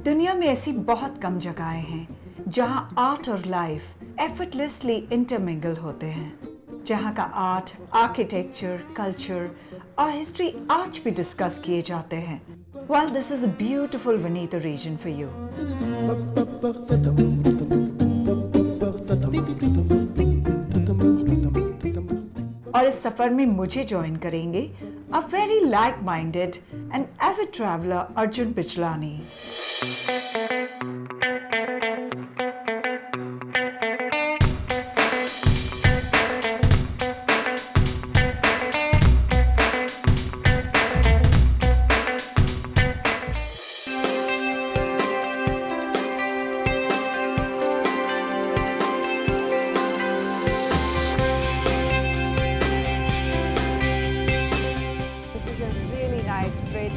दुनिया में ऐसी बहुत कम जगहें हैं जहां आर्ट और लाइफ एफर्टलेसली इंटरमिंगल होते हैं, जहां का आर्ट, आर्किटेक्चर, कल्चर और हिस्ट्री आज भी डिस्कस किए जाते हैं. Well, this is a beautiful Veneto region for you. और इस सफर में मुझे ज्वाइन करेंगे a very like-minded and avid traveler Arjun Pichlani.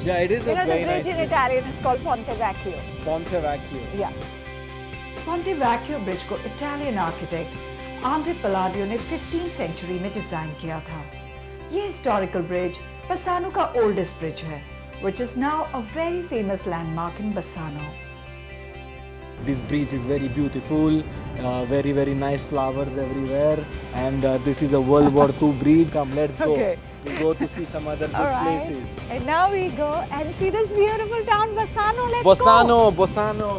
Yeah, it is a the very bridge nice in Italian is called Ponte Vecchio. Ponte Vecchio. Yeah. Ponte Vecchio bridge को Italian architect Andre पलाडियो ने 15th century में design किया था. ये historical bridge बसानो का oldest bridge है, which is now a very famous landmark in Bassano. This bridge is very beautiful, very nice flowers everywhere, and this is a World War II bridge. Come, let's go. Okay. We go to see some other good places. And now we go and see this beautiful town Bassano. Let's Bassano, go. Bassano.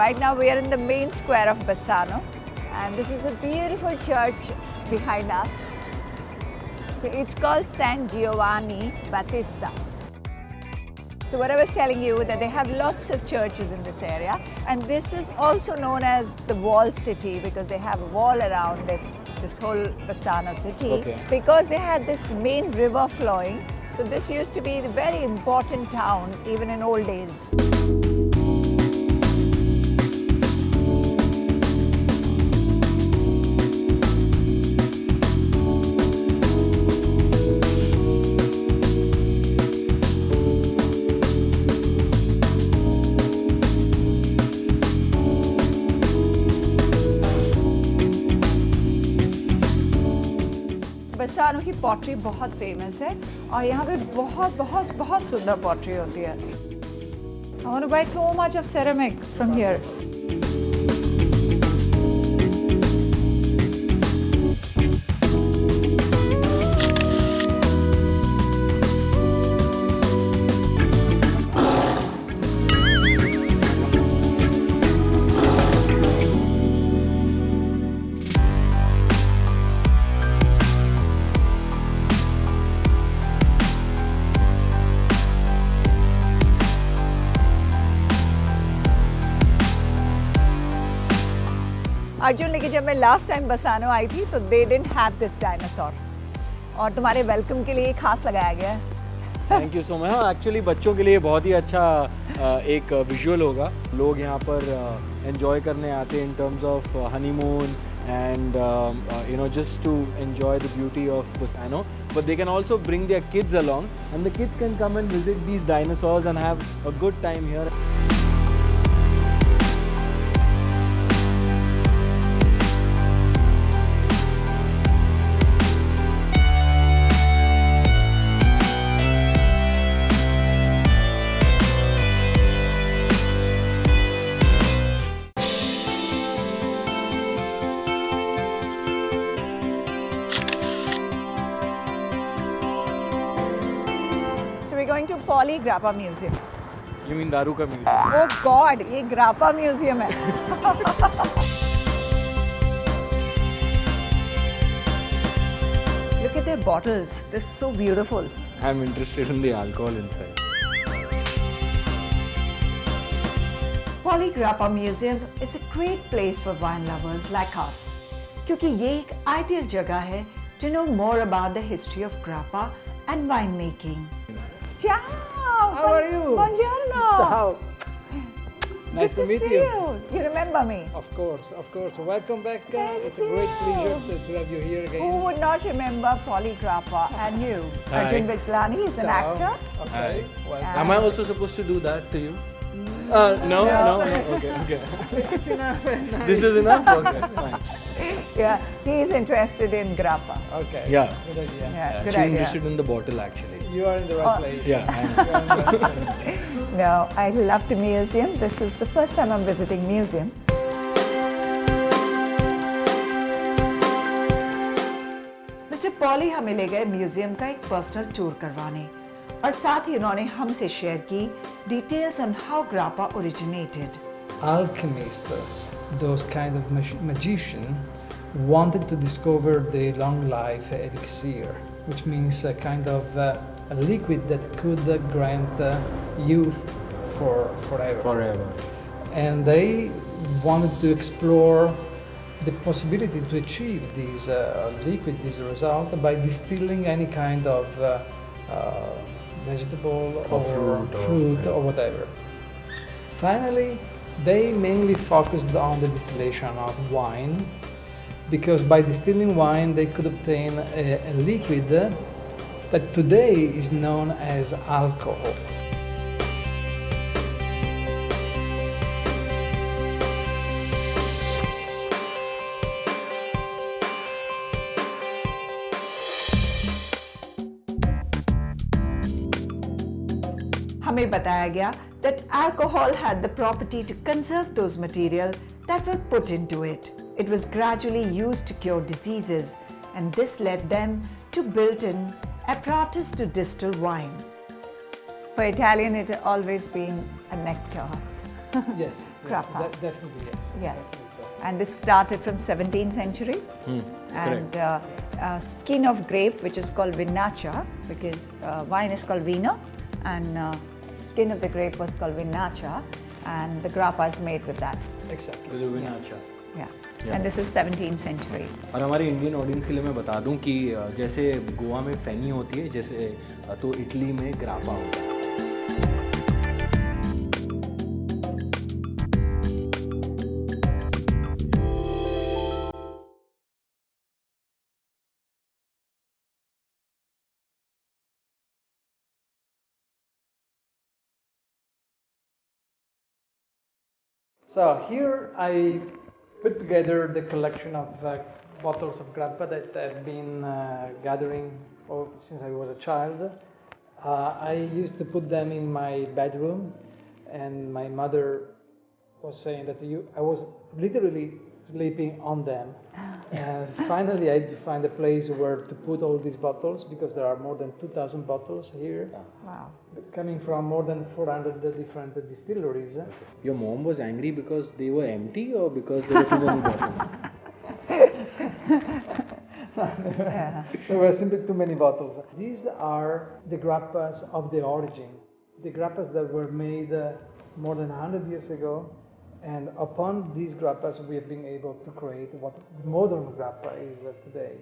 Right now we are in the main square of Bassano, and this is a beautiful church behind us. So it's called San Giovanni Battista. So what I was telling you, that they have lots of churches in this area, and this is also known as the wall city because they have a wall around this whole Bassano city. Okay. Because they had this main river flowing. So this used to be a very important town even in old days. बसानो की pottery बहुत famous है और यहाँ पे बहुत सुंदर pottery होती है. I want to buy so much of ceramic from here. Arjun, लेकिन जब मैं लास्ट टाइम बसानो आई थी तो they didn't have this dinosaur, और तुम्हारे वेलकम के लिए खास लगाया गया है. Thank you so much. हाँ, एक्चुअली बच्चों के लिए बहुत ही अच्छा एक विजुअल होगा. लोग यहाँ पर एंजॉय करने आते हैं in terms of honeymoon and just to enjoy the beauty of Bassano, but they can also bring their kids along, and the kids can come and visit these dinosaurs and have a good time here. Going to Polly Grappa Museum. You mean दारू का museum? Oh God, ये Grappa Museum है. Look at their bottles. They're so beautiful. I'm interested in the alcohol inside. Polly Grappa Museum is a great place for wine lovers like us, क्योंकि ये एक ideal जगह है to know more about the history of grappa and winemaking. Ciao! How are you? Buongiorno. Ciao. Nice Good to meet see you. You remember me? Of course, of course. Welcome back. Thank It's a great you. pleasure to have you here Who again. would not remember Polly Grappa and you? Hi. Arjun Vijlani is an Ciao. actor. Okay. Welcome. Am I also supposed to do that to you? No. Okay. It's enough. This is enough? Okay, fine. Yeah, he is interested in Grappa. Okay. Yeah. Good idea. Yeah, good Actually idea. interested in the bottle actually. You are in the right place. Yeah, I know. You are in the right place. No, I love the museum. This is the first time I'm visiting museum. Mister poly हमें ले गए museum का एक personal tour करवाने और साथ ही उन्होंने हमसे शेयर की details on how grappa originated. Alchemist, those kind of magician, wanted to discover the long life elixir, which means a kind of a liquid that could grant youth forever. Forever. And they wanted to explore the possibility to achieve this liquid, this result, by distilling any kind of vegetable or fruit or whatever. Finally, they mainly focused on the distillation of wine, because by distilling wine they could obtain a liquid that today is known as alcohol. हमें बताया गया that alcohol had the property to conserve those materials that were put into it. It was gradually used to cure diseases, and this led them to build an apparatus to distill wine. For Italian, it has always been a nectar. Yes, Grappa. definitely yes. Yes. Definitely so. And this started from 17th century. And skin of grape, which is called vinacha, because wine is called vino, and skin of the grape was called vinacha, and the grappa is made with that. Exactly. अच्छा. Yeah. Yeah. And this is 17th century. और हमारे Indian audience के लिए मैं बता दूं कि जैसे गोवा में फेनी होती है, जैसे तो इटली में ग्रापा होता है. So here I put together the collection of bottles of grappa that I've been gathering since I was a child. I used to put them in my bedroom, and my mother was saying that I was literally sleeping on them. And finally I had to find a place where to put all these bottles, because there are more than 2,000 bottles here, Wow. coming from more than 400 different distilleries. Your mom was angry because they were empty or because there were too many bottles? There were simply too many bottles. These are the grappas of the origin, the grappas that were made more than 100 years ago, and upon these grappas we have been able to create what the modern grappa is today.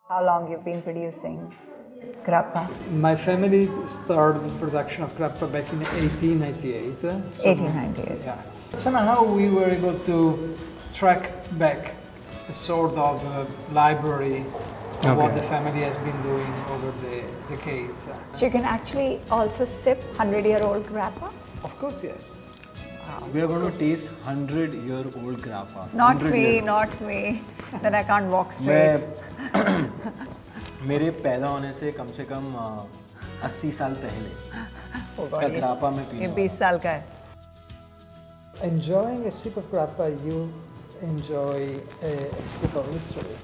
How long you've been producing grappa? My family started the production of grappa back in 1898. 1898. Yeah. Somehow we were able to track back a sort of library of what the family has been doing over the decades. So you can actually also sip 100-year-old grappa? Of course, yes. We are going to taste 100-year-old grappa. Not me, not me. Then I can't walk straight. मेरे पैदा होने से कम 80 साल पहले Oh God, का ये- ग्रापा में ये पीना. 20 साल का है. Enjoying a sip of grappa, you enjoy a sip of history.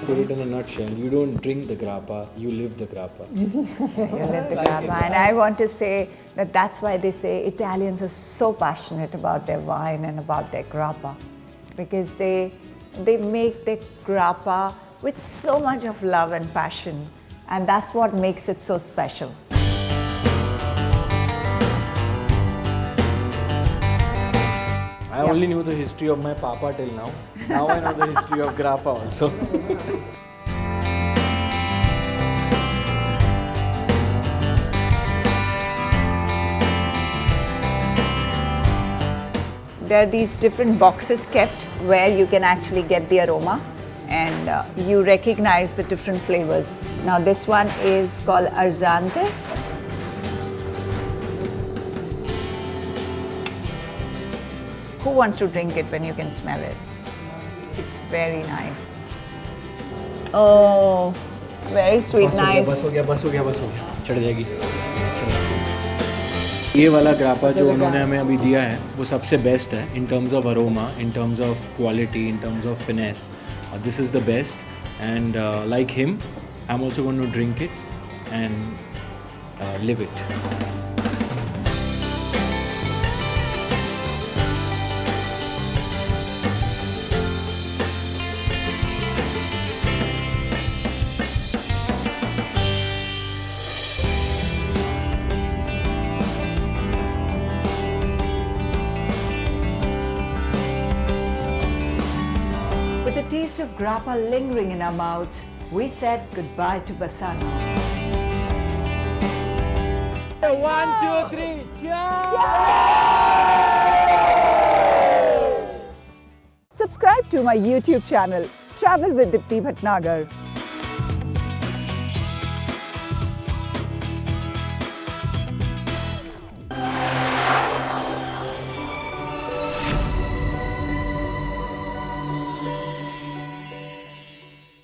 Put it in a nutshell, you don't drink the grappa, you live the grappa. You live the grappa. And I want to say that that's why they say Italians are so passionate about their wine and about their grappa, because they They make the grappa with so much of love and passion, and that's what makes it so special. I only knew the history of my papa till now. Now I know the history of grappa also. There are these different boxes kept where you can actually get the aroma, and you recognize the different flavors. Now this one is called Arzante. Who wants to drink it when you can smell it? It's very nice. Oh, very sweet, nice. बस हो गया, चढ़ जाएगी। ये वाला ग्रापा जो उन्होंने हमें अभी दिया है वो सबसे बेस्ट है in terms of aroma, in terms of quality, in terms of finesse. This is the best, and like him, I'm also going to drink it and live it. With the taste of grappa lingering in our mouths, we said goodbye to Bassano. 1, 2, 3, cheers! Subscribe to my YouTube channel, Travel with Dipti Bhatnagar.